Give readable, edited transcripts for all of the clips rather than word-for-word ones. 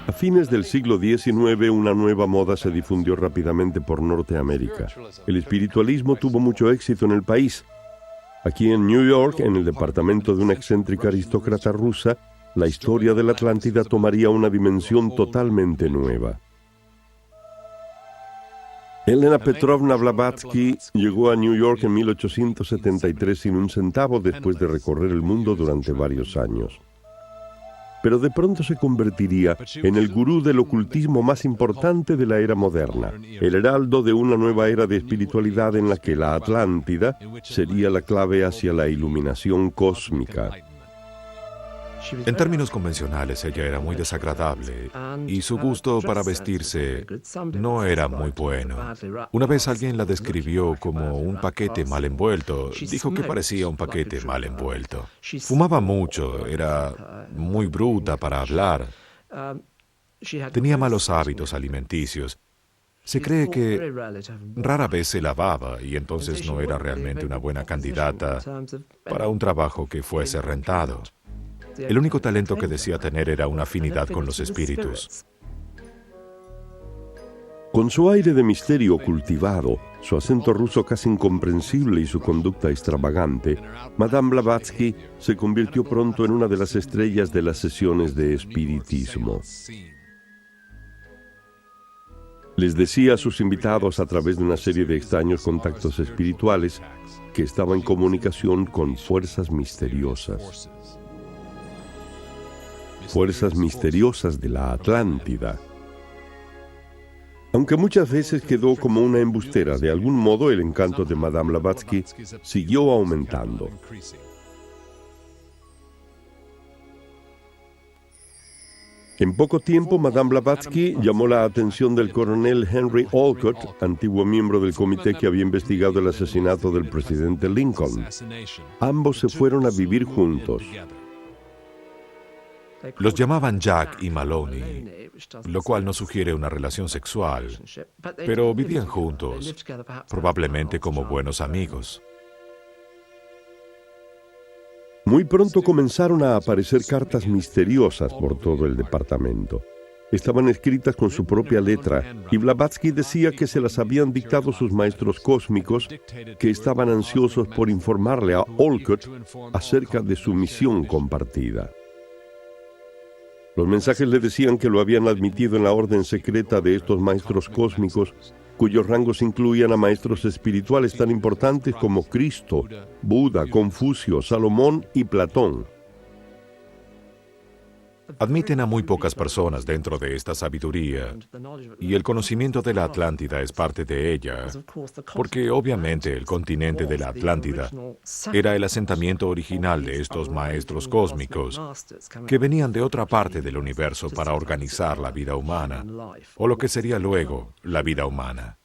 A fines del siglo XIX, una nueva moda se difundió rápidamente por Norteamérica. El espiritualismo tuvo mucho éxito en el país. Aquí en New York, en el departamento de una excéntrica aristócrata rusa, la historia de la Atlántida tomaría una dimensión totalmente nueva. Elena Petrovna Blavatsky llegó a New York en 1873 sin un centavo después de recorrer el mundo durante varios años. Pero de pronto se convertiría en el gurú del ocultismo más importante de la era moderna, el heraldo de una nueva era de espiritualidad en la que la Atlántida sería la clave hacia la iluminación cósmica. En términos convencionales, ella era muy desagradable y su gusto para vestirse no era muy bueno. Una vez alguien la describió como un paquete mal envuelto. Dijo que parecía un paquete mal envuelto. Fumaba mucho, era muy bruta para hablar. Tenía malos hábitos alimenticios. Se cree que rara vez se lavaba y entonces no era realmente una buena candidata para un trabajo que fuese rentado. El único talento que decía tener era una afinidad con los espíritus. Con su aire de misterio cultivado, su acento ruso casi incomprensible y su conducta extravagante, Madame Blavatsky se convirtió pronto en una de las estrellas de las sesiones de espiritismo. Les decía a sus invitados a través de una serie de extraños contactos espirituales que estaba en comunicación con fuerzas misteriosas. Fuerzas misteriosas de la Atlántida. Aunque muchas veces quedó como una embustera, de algún modo el encanto de Madame Blavatsky siguió aumentando. En poco tiempo, Madame Blavatsky llamó la atención del coronel Henry Olcott, antiguo miembro del comité que había investigado el asesinato del presidente Lincoln. Ambos se fueron a vivir juntos. Los llamaban Jack y Maloney, lo cual no sugiere una relación sexual, pero vivían juntos, probablemente como buenos amigos. Muy pronto comenzaron a aparecer cartas misteriosas por todo el departamento. Estaban escritas con su propia letra, y Blavatsky decía que se las habían dictado sus maestros cósmicos, que estaban ansiosos por informarle a Olcott acerca de su misión compartida. Los mensajes le decían que lo habían admitido en la orden secreta de estos maestros cósmicos, cuyos rangos incluían a maestros espirituales tan importantes como Cristo, Buda, Confucio, Salomón y Platón. Admiten a muy pocas personas dentro de esta sabiduría, y el conocimiento de la Atlántida es parte de ella, porque obviamente el continente de la Atlántida era el asentamiento original de estos maestros cósmicos, que venían de otra parte del universo para organizar la vida humana, o lo que sería luego la vida humana.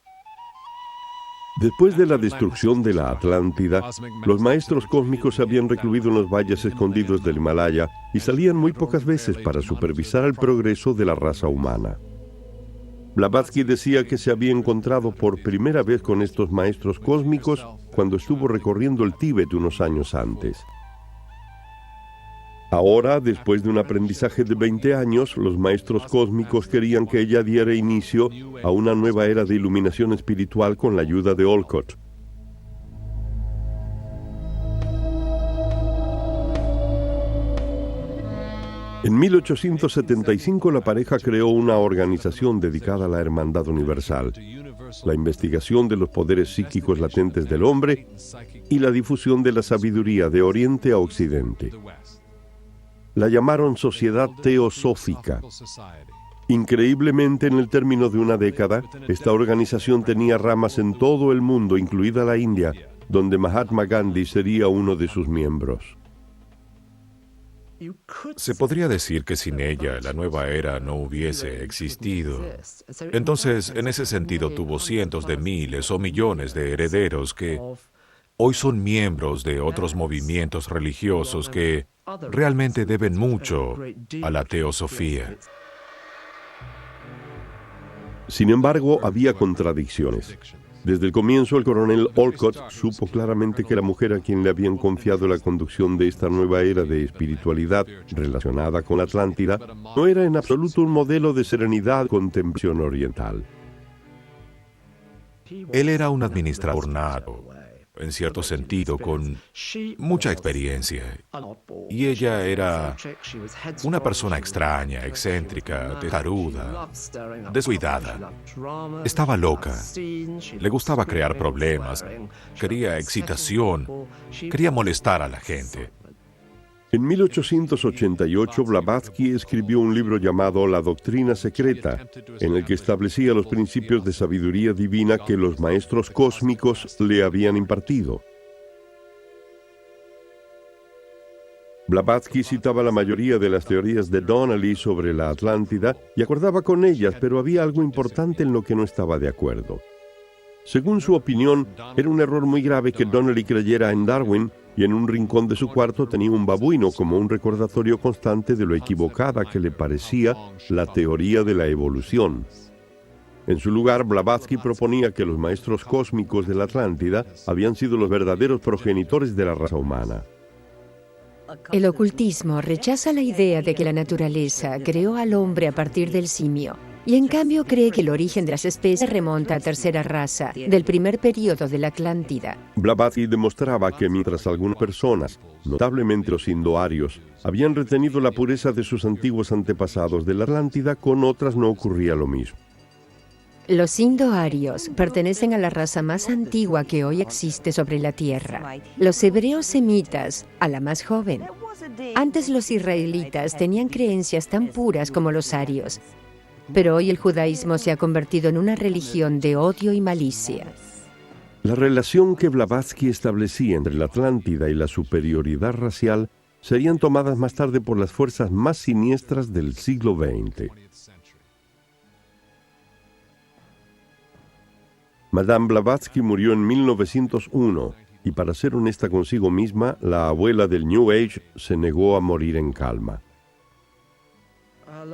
Después de la destrucción de la Atlántida, los maestros cósmicos se habían recluido en los valles escondidos del Himalaya y salían muy pocas veces para supervisar el progreso de la raza humana. Blavatsky decía que se había encontrado por primera vez con estos maestros cósmicos cuando estuvo recorriendo el Tíbet unos años antes. Ahora, después de un aprendizaje de 20 años, los maestros cósmicos querían que ella diera inicio a una nueva era de iluminación espiritual con la ayuda de Olcott. En 1875 la pareja creó una organización dedicada a la Hermandad Universal, la investigación de los poderes psíquicos latentes del hombre y la difusión de la sabiduría de Oriente a Occidente. La llamaron Sociedad Teosófica. Increíblemente, en el término de una década, esta organización tenía ramas en todo el mundo, incluida la India, donde Mahatma Gandhi sería uno de sus miembros. Se podría decir que sin ella la nueva era no hubiese existido. Entonces, en ese sentido, tuvo cientos de miles o millones de herederos que hoy son miembros de otros movimientos religiosos que realmente deben mucho a la teosofía. Sin embargo, había contradicciones. Desde el comienzo, el coronel Olcott supo claramente que la mujer a quien le habían confiado la conducción de esta nueva era de espiritualidad relacionada con la Atlántida no era en absoluto un modelo de serenidad con contemplación oriental. Él era un administrador nato, en cierto sentido, con mucha experiencia. Y ella era una persona extraña, excéntrica, testaruda, descuidada. Estaba loca. Le gustaba crear problemas, quería excitación, quería molestar a la gente. En 1888, Blavatsky escribió un libro llamado La Doctrina Secreta, en el que establecía los principios de sabiduría divina que los maestros cósmicos le habían impartido. Blavatsky citaba la mayoría de las teorías de Donnelly sobre la Atlántida y acordaba con ellas, pero había algo importante en lo que no estaba de acuerdo. Según su opinión, era un error muy grave que Donnelly creyera en Darwin y en un rincón de su cuarto tenía un babuino como un recordatorio constante de lo equivocada que le parecía la teoría de la evolución. En su lugar, Blavatsky proponía que los maestros cósmicos de la Atlántida habían sido los verdaderos progenitores de la raza humana. El ocultismo rechaza la idea de que la naturaleza creó al hombre a partir del simio, y en cambio cree que el origen de las especies remonta a tercera raza, del primer período de la Atlántida. Blavatsky demostraba que mientras algunas personas, notablemente los indoarios, habían retenido la pureza de sus antiguos antepasados de la Atlántida, con otras no ocurría lo mismo. Los indoarios pertenecen a la raza más antigua que hoy existe sobre la Tierra. Los hebreos semitas, a la más joven. Antes los israelitas tenían creencias tan puras como los arios, pero hoy el judaísmo se ha convertido en una religión de odio y malicia. La relación que Blavatsky establecía entre la Atlántida y la superioridad racial serían tomadas más tarde por las fuerzas más siniestras del siglo XX. Madame Blavatsky murió en 1901 y, para ser honesta consigo misma, la abuela del New Age se negó a morir en calma.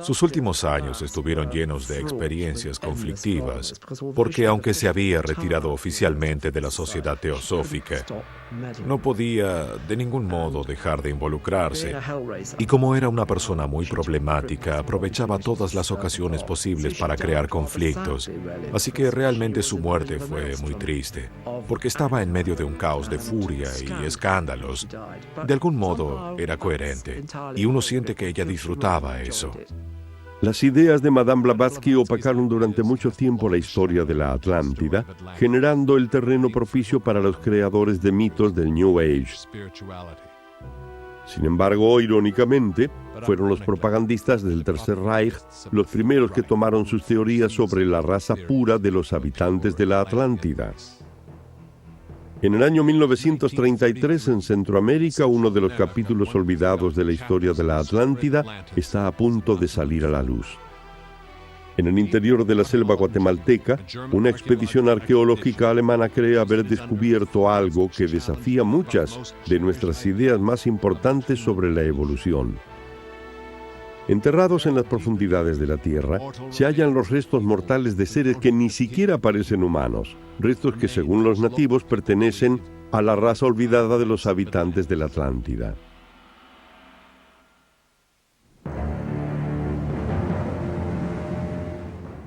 Sus últimos años estuvieron llenos de experiencias conflictivas, porque aunque se había retirado oficialmente de la sociedad teosófica, no podía de ningún modo dejar de involucrarse. Y como era una persona muy problemática, aprovechaba todas las ocasiones posibles para crear conflictos. Así que realmente su muerte fue muy triste, porque estaba en medio de un caos de furia y escándalos. De algún modo era coherente, y uno siente que ella disfrutaba eso. Las ideas de Madame Blavatsky opacaron durante mucho tiempo la historia de la Atlántida, generando el terreno propicio para los creadores de mitos del New Age. Sin embargo, irónicamente, fueron los propagandistas del Tercer Reich los primeros que tomaron sus teorías sobre la raza pura de los habitantes de la Atlántida. En el año 1933, en Centroamérica, uno de los capítulos olvidados de la historia de la Atlántida está a punto de salir a la luz. En el interior de la selva guatemalteca, una expedición arqueológica alemana cree haber descubierto algo que desafía muchas de nuestras ideas más importantes sobre la evolución. Enterrados en las profundidades de la Tierra, se hallan los restos mortales de seres que ni siquiera parecen humanos, restos que según los nativos pertenecen a la raza olvidada de los habitantes de la Atlántida.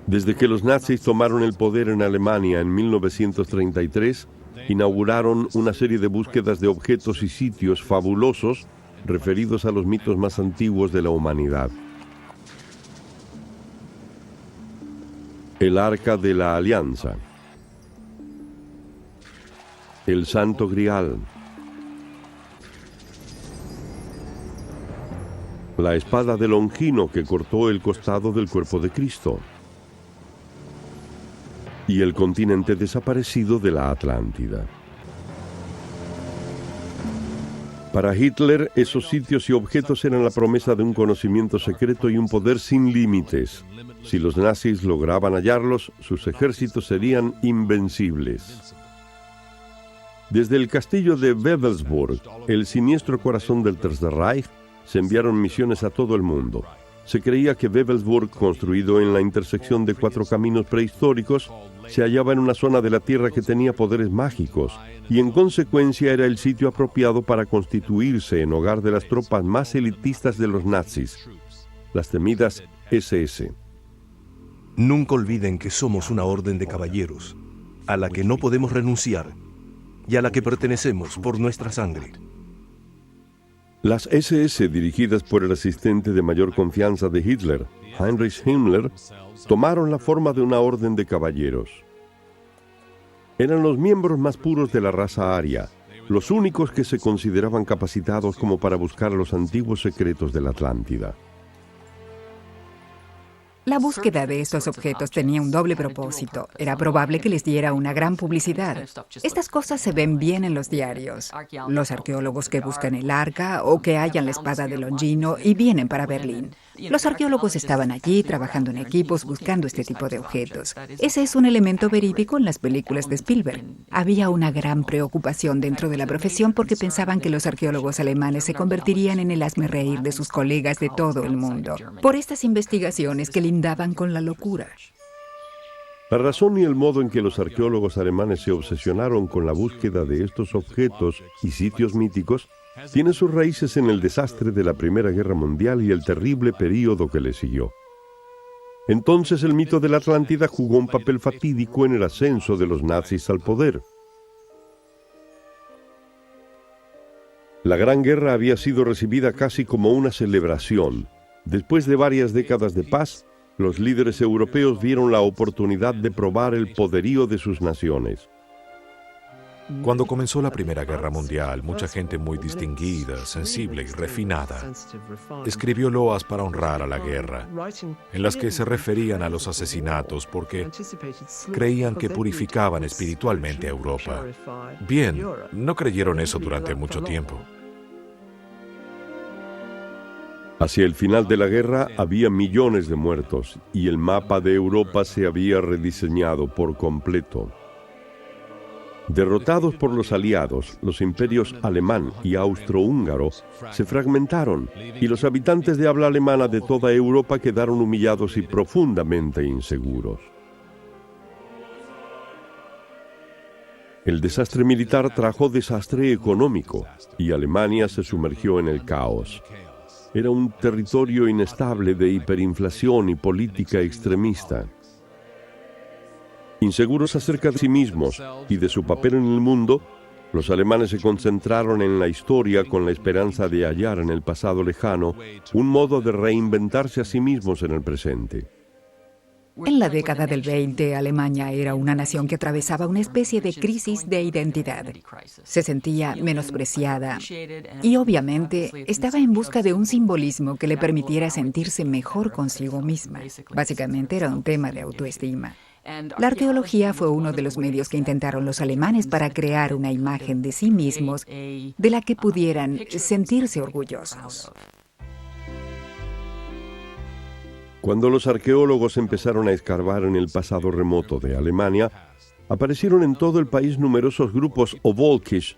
Desde que los nazis tomaron el poder en Alemania en 1933, inauguraron una serie de búsquedas de objetos y sitios fabulosos referidos a los mitos más antiguos de la humanidad. El Arca de la Alianza, el Santo Grial, la espada de Longino que cortó el costado del cuerpo de Cristo y el continente desaparecido de la Atlántida. Para Hitler, esos sitios y objetos eran la promesa de un conocimiento secreto y un poder sin límites. Si los nazis lograban hallarlos, sus ejércitos serían invencibles. Desde el castillo de Wewelsburg, el siniestro corazón del Tercer Reich, se enviaron misiones a todo el mundo. Se creía que Wewelsburg, construido en la intersección de 4 caminos prehistóricos, se hallaba en una zona de la Tierra que tenía poderes mágicos y en consecuencia era el sitio apropiado para constituirse en hogar de las tropas más elitistas de los nazis, las temidas SS. Nunca olviden que somos una orden de caballeros, a la que no podemos renunciar y a la que pertenecemos por nuestra sangre. Las SS, dirigidas por el asistente de mayor confianza de Hitler, Heinrich Himmler, tomaron la forma de una orden de caballeros. Eran los miembros más puros de la raza aria, los únicos que se consideraban capacitados como para buscar los antiguos secretos de la Atlántida. La búsqueda de estos objetos tenía un doble propósito. Era probable que les diera una gran publicidad. Estas cosas se ven bien en los diarios. Los arqueólogos que buscan el arca o que hallan la espada de Longino y vienen para Berlín. Los arqueólogos estaban allí trabajando en equipos buscando este tipo de objetos. Ese es un elemento verídico en las películas de Spielberg. Había una gran preocupación dentro de la profesión porque pensaban que los arqueólogos alemanes se convertirían en el hazmerreír de sus colegas de todo el mundo. Por estas investigaciones que lindaban con la locura. La razón y el modo en que los arqueólogos alemanes se obsesionaron con la búsqueda de estos objetos y sitios míticos tiene sus raíces en el desastre de la Primera Guerra Mundial y el terrible período que le siguió. Entonces el mito de la Atlántida jugó un papel fatídico en el ascenso de los nazis al poder. La Gran Guerra había sido recibida casi como una celebración. Después de varias décadas de paz, los líderes europeos vieron la oportunidad de probar el poderío de sus naciones. Cuando comenzó la Primera Guerra Mundial, mucha gente muy distinguida, sensible y refinada escribió loas para honrar a la guerra, en las que se referían a los asesinatos porque creían que purificaban espiritualmente a Europa. Bien, no creyeron eso durante mucho tiempo. Hacia el final de la guerra había millones de muertos y el mapa de Europa se había rediseñado por completo. Derrotados por los aliados, los imperios alemán y austrohúngaro se fragmentaron y los habitantes de habla alemana de toda Europa quedaron humillados y profundamente inseguros. El desastre militar trajo desastre económico y Alemania se sumergió en el caos. Era un territorio inestable de hiperinflación y política extremista. Inseguros acerca de sí mismos y de su papel en el mundo, los alemanes se concentraron en la historia con la esperanza de hallar en el pasado lejano un modo de reinventarse a sí mismos en el presente. En la década del 20, Alemania era una nación que atravesaba una especie de crisis de identidad. Se sentía menospreciada y obviamente estaba en busca de un simbolismo que le permitiera sentirse mejor consigo misma. Básicamente era un tema de autoestima. La arqueología fue uno de los medios que intentaron los alemanes para crear una imagen de sí mismos de la que pudieran sentirse orgullosos. Cuando los arqueólogos empezaron a escarbar en el pasado remoto de Alemania, aparecieron en todo el país numerosos grupos o Volkisch,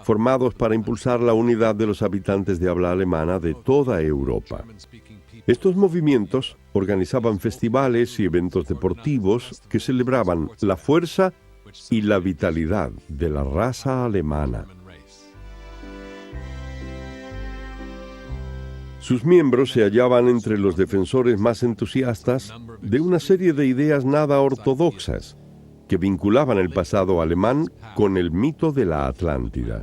formados para impulsar la unidad de los habitantes de habla alemana de toda Europa. Estos movimientos organizaban festivales y eventos deportivos que celebraban la fuerza y la vitalidad de la raza alemana. Sus miembros se hallaban entre los defensores más entusiastas de una serie de ideas nada ortodoxas que vinculaban el pasado alemán con el mito de la Atlántida.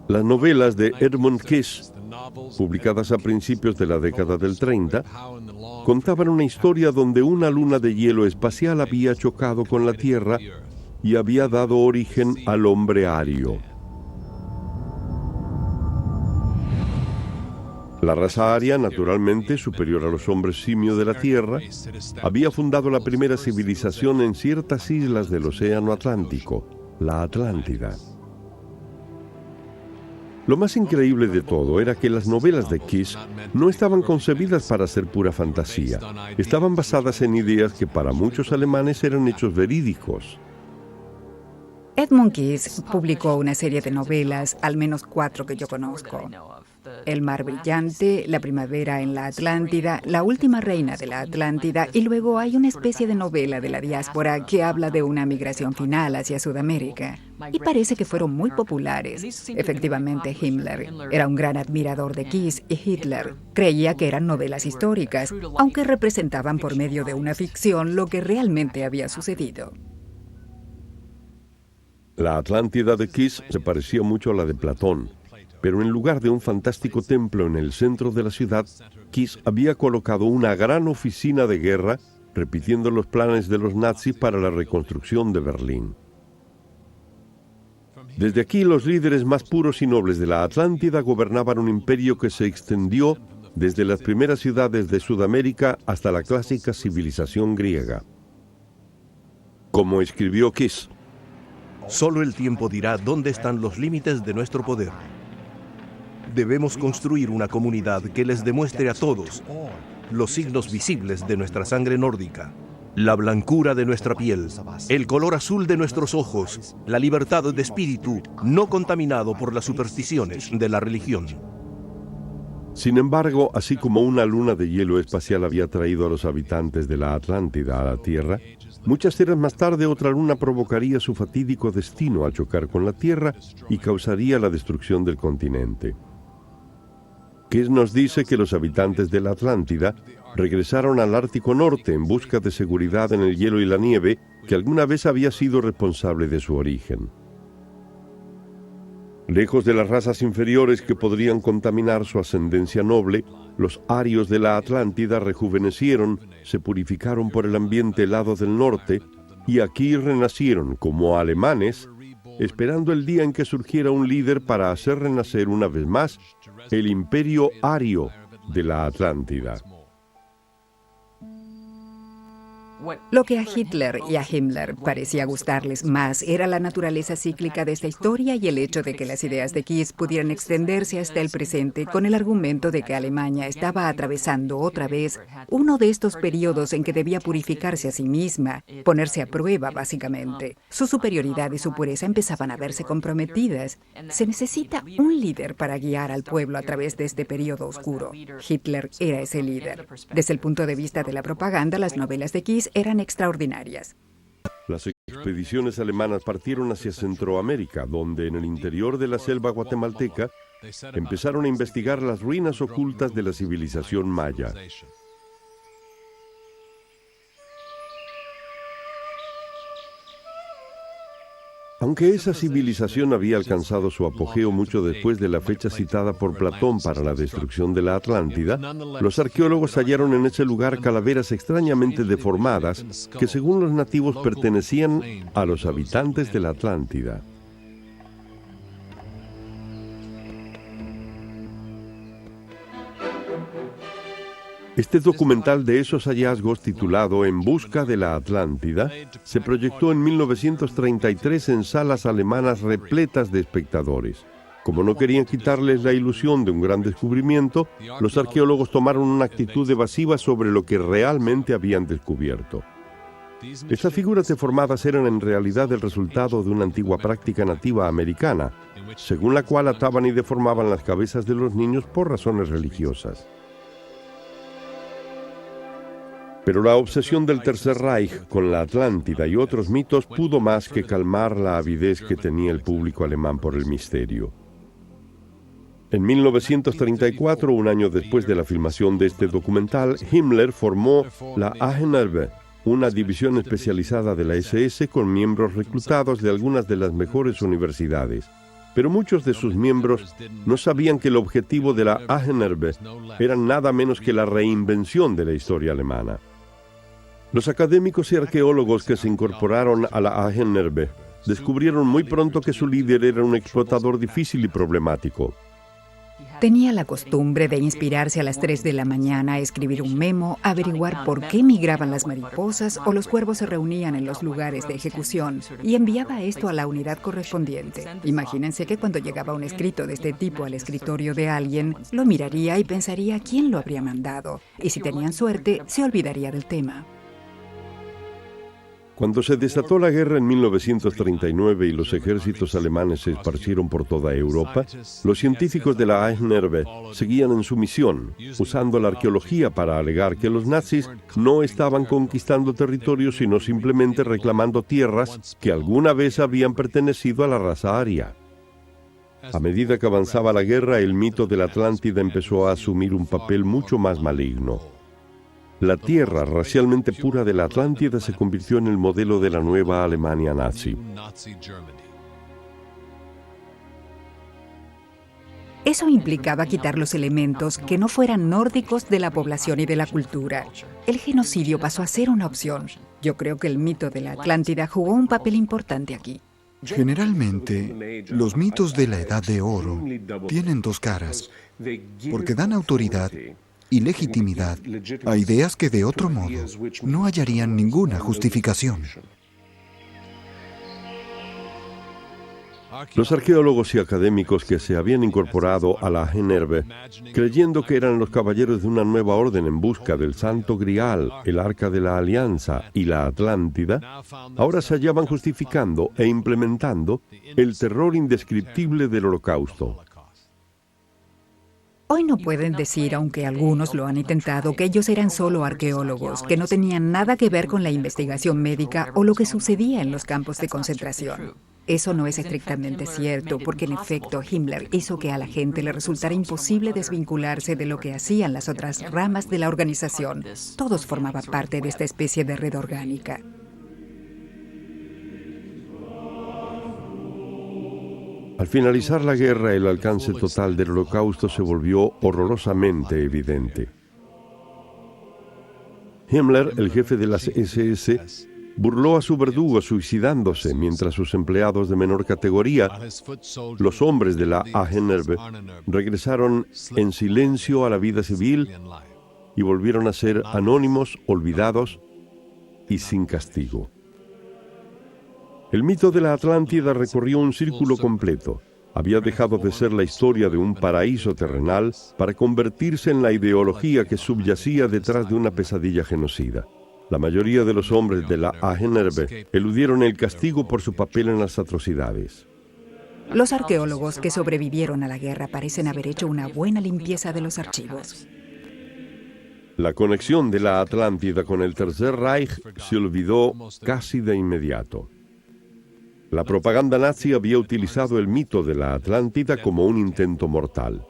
Las novelas de Edmund Kiss, publicadas a principios de la década del 30, contaban una historia donde una luna de hielo espacial había chocado con la Tierra y había dado origen al hombre ario. La raza aria, naturalmente superior a los hombres simio de la Tierra, había fundado la primera civilización en ciertas islas del Océano Atlántico, la Atlántida. Lo más increíble de todo era que las novelas de Kiss no estaban concebidas para ser pura fantasía. Estaban basadas en ideas que para muchos alemanes eran hechos verídicos. Edmund Kiss publicó una serie de novelas, al menos 4 que yo conozco. El mar brillante, la primavera en la Atlántida, la última reina de la Atlántida, y luego hay una especie de novela de la diáspora que habla de una migración final hacia Sudamérica. Y parece que fueron muy populares. Efectivamente, Himmler era un gran admirador de Kiss y Hitler. Creía que eran novelas históricas, aunque representaban por medio de una ficción lo que realmente había sucedido. La Atlántida de Kiss se parecía mucho a la de Platón, pero en lugar de un fantástico templo en el centro de la ciudad, Kiss había colocado una gran oficina de guerra, repitiendo los planes de los nazis para la reconstrucción de Berlín. Desde aquí, los líderes más puros y nobles de la Atlántida gobernaban un imperio que se extendió desde las primeras ciudades de Sudamérica hasta la clásica civilización griega. Como escribió Kiss, solo el tiempo dirá dónde están los límites de nuestro poder. Debemos construir una comunidad que les demuestre a todos los signos visibles de nuestra sangre nórdica, la blancura de nuestra piel, el color azul de nuestros ojos, la libertad de espíritu no contaminado por las supersticiones de la religión. Sin embargo, así como una luna de hielo espacial había traído a los habitantes de la Atlántida a la Tierra, muchas eras más tarde otra luna provocaría su fatídico destino al chocar con la Tierra y causaría la destrucción del continente. Kiss nos dice que los habitantes de la Atlántida regresaron al Ártico Norte en busca de seguridad en el hielo y la nieve que alguna vez había sido responsable de su origen. Lejos de las razas inferiores que podrían contaminar su ascendencia noble, los arios de la Atlántida rejuvenecieron, se purificaron por el ambiente helado del norte y aquí renacieron como alemanes, esperando el día en que surgiera un líder para hacer renacer una vez más el imperio ario de la Atlántida. Lo que a Hitler y a Himmler parecía gustarles más era la naturaleza cíclica de esta historia y el hecho de que las ideas de Kiss pudieran extenderse hasta el presente con el argumento de que Alemania estaba atravesando otra vez uno de estos periodos en que debía purificarse a sí misma, ponerse a prueba básicamente. Su superioridad y su pureza empezaban a verse comprometidas. Se necesita un líder para guiar al pueblo a través de este periodo oscuro. Hitler era ese líder. Desde el punto de vista de la propaganda, las novelas de Kiss eran extraordinarias. Las expediciones alemanas partieron hacia Centroamérica, donde en el interior de la selva guatemalteca empezaron a investigar las ruinas ocultas de la civilización maya. Aunque esa civilización había alcanzado su apogeo mucho después de la fecha citada por Platón para la destrucción de la Atlántida, los arqueólogos hallaron en ese lugar calaveras extrañamente deformadas que según los nativos pertenecían a los habitantes de la Atlántida. Este documental de esos hallazgos, titulado En busca de la Atlántida, se proyectó en 1933 en salas alemanas repletas de espectadores. Como no querían quitarles la ilusión de un gran descubrimiento, los arqueólogos tomaron una actitud evasiva sobre lo que realmente habían descubierto. Estas figuras deformadas eran en realidad el resultado de una antigua práctica nativa americana, según la cual ataban y deformaban las cabezas de los niños por razones religiosas. Pero la obsesión del Tercer Reich con la Atlántida y otros mitos pudo más que calmar la avidez que tenía el público alemán por el misterio. En 1934, un año después de la filmación de este documental, Himmler formó la Ahnenerbe, una división especializada de la SS con miembros reclutados de algunas de las mejores universidades. Pero muchos de sus miembros no sabían que el objetivo de la Ahnenerbe era nada menos que la reinvención de la historia alemana. Los académicos y arqueólogos que se incorporaron a la Ahnenerbe descubrieron muy pronto que su líder era un explotador difícil y problemático. Tenía la costumbre de inspirarse a las 3 de la mañana a escribir un memo, averiguar por qué migraban las mariposas o los cuervos se reunían en los lugares de ejecución y enviaba esto a la unidad correspondiente. Imagínense que cuando llegaba un escrito de este tipo al escritorio de alguien, lo miraría y pensaría quién lo habría mandado, y si tenían suerte, se olvidaría del tema. Cuando se desató la guerra en 1939 y los ejércitos alemanes se esparcieron por toda Europa, los científicos de la Ahnenerbe seguían en su misión, usando la arqueología para alegar que los nazis no estaban conquistando territorios, sino simplemente reclamando tierras que alguna vez habían pertenecido a la raza aria. A medida que avanzaba la guerra, el mito de la Atlántida empezó a asumir un papel mucho más maligno. La tierra racialmente pura de la Atlántida se convirtió en el modelo de la nueva Alemania nazi. Eso implicaba quitar los elementos que no fueran nórdicos de la población y de la cultura. El genocidio pasó a ser una opción. Yo creo que el mito de la Atlántida jugó un papel importante aquí. Generalmente, los mitos de la Edad de Oro tienen dos caras, porque dan autoridad y legitimidad a ideas que de otro modo no hallarían ninguna justificación. Los arqueólogos y académicos que se habían incorporado a la Ahnenerbe, creyendo que eran los caballeros de una nueva orden en busca del Santo Grial, el Arca de la Alianza y la Atlántida, ahora se hallaban justificando e implementando el terror indescriptible del Holocausto. Hoy no pueden decir, aunque algunos lo han intentado, que ellos eran solo arqueólogos, que no tenían nada que ver con la investigación médica o lo que sucedía en los campos de concentración. Eso no es estrictamente cierto, porque en efecto Himmler hizo que a la gente le resultara imposible desvincularse de lo que hacían las otras ramas de la organización. Todos formaban parte de esta especie de red orgánica. Al finalizar la guerra, el alcance total del Holocausto se volvió horrorosamente evidente. Himmler, el jefe de las SS, burló a su verdugo suicidándose, mientras sus empleados de menor categoría, los hombres de la Ahnenerbe, regresaron en silencio a la vida civil y volvieron a ser anónimos, olvidados y sin castigo. El mito de la Atlántida recorrió un círculo completo. Había dejado de ser la historia de un paraíso terrenal para convertirse en la ideología que subyacía detrás de una pesadilla genocida. La mayoría de los hombres de la Ahnenerbe eludieron el castigo por su papel en las atrocidades. Los arqueólogos que sobrevivieron a la guerra parecen haber hecho una buena limpieza de los archivos. La conexión de la Atlántida con el Tercer Reich se olvidó casi de inmediato. La propaganda nazi había utilizado el mito de la Atlántida como un intento mortal.